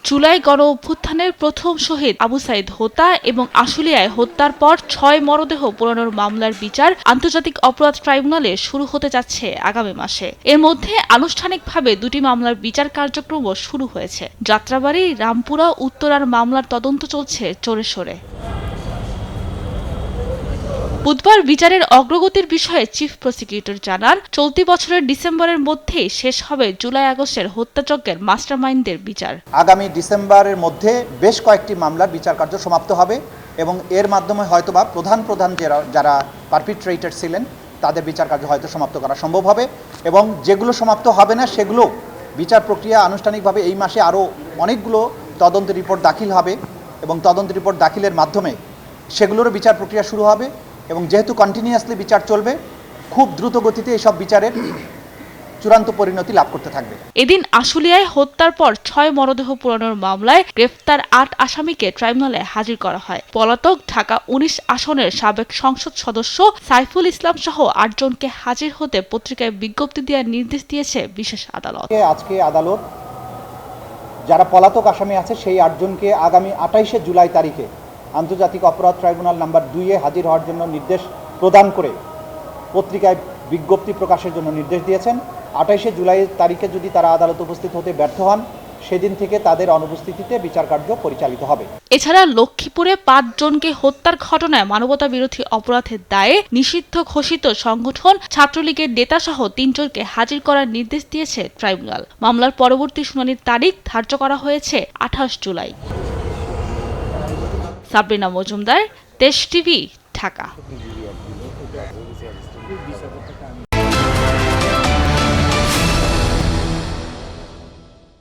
জুলাই গণ অভ্যুত্থানের প্রথম শহীদ আবু সাইদ হোতা এবং আশুলিয়ায় হত্যার পর ৬ মরদেহ পোড়ানোর মামলার বিচার আন্তর্জাতিক অপরাধ ট্রাইব্যুনালে শুরু হতে যাচ্ছে আগামী মাসে। এর মধ্যে আনুষ্ঠানিকভাবে দুটি মামলার বিচার কার্যক্রমও শুরু হয়েছে। যাত্রাবাড়ী, রামপুরা, উত্তরার মামলার তদন্ত চলছে জোরে সোরে। বুধবার বিচারের অগ্রগতির বিষয়ে চিফ প্রসিকিউটর জানান, চলতি বছরের ডিসেম্বরের মধ্যেই শেষ হবে জুলাই আগস্টের হত্যাযজ্ঞের মাস্টারমাইন্ডদের বিচার। আগামী ডিসেম্বরের মধ্যে বেশ কয়েকটি মামলার বিচার কার্য সমাপ্ত হবে এবং এর মাধ্যমে হয়তোবা প্রধান যারা পারপিট্রেটর ছিলেন তাদের বিচার কার্য হয়তো সমাপ্ত করা সম্ভব হবে এবং যেগুলো সমাপ্ত হবে না সেগুলো বিচার প্রক্রিয়া আনুষ্ঠানিকভাবে এই মাসে আরও অনেকগুলো তদন্ত রিপোর্ট দাখিল হবে এবং তদন্ত রিপোর্ট দাখিলের মাধ্যমে সেগুলোরও বিচার প্রক্রিয়া শুরু হবে এবং যেহেতু কন্টিনিউয়াসলি বিচার চলবে, খুব দ্রুত গতিতে এসব বিচারের চূড়ান্ত পরিণতি লাভ করতে থাকবে। এদিন আশুলিয়ায় হত্যার পর ৬ মরদেহ পোড়ানোর মামলায় গ্রেফতার ৮ আসামিকে ট্রাইব্যুনালে হাজির করা হয়। পলাতক ঢাকা ১৯ আসনের সাবেক সংসদ সদস্য সাইফুল ইসলাম সহ ৮ জনকে হাজির হতে পত্রিকায় বিজ্ঞপ্তি দেওয়ার নির্দেশ দিয়েছে বিশেষ আদালত। আজকে আদালত যারা পলাতক আসামি আছে সেই ৮ জনকে আগামী ২৮শে জুলাই তারিখে আন্তর্জাতিক অপরাধ ট্রাইব্যুনাল নাম্বার ২-এ হাজির হওয়ার জন্য নির্দেশ প্রদান করে পত্রিকায় বিজ্ঞপ্তি প্রকাশের জন্য নির্দেশ দিয়েছেন। ২৮শে জুলাই তারিখে যদি তারা আদালতে উপস্থিত হতে ব্যর্থ হন, সেদিন থেকে তাদের অনুপস্থিতিতে বিচার কার্য পরিচালিত হবে। এছাড়া লক্ষ্মীপুরে ৫ জনকে হত্যার ঘটনায় মানবতা বিরোধী অপরাধের দায়ে নিষিদ্ধ ঘোষিত সংগঠন ছাত্রলীগের নেতাসহ ৩ জনকে হাজির করার নির্দেশ দিয়েছে ট্রাইব্যুনাল। মামলার পরবর্তী শুনানির তারিখ ধার্য করা হয়েছে ২৮ জুলাই। সাবরিনা মজুমদার, দেশ টিভি, ঢাকা।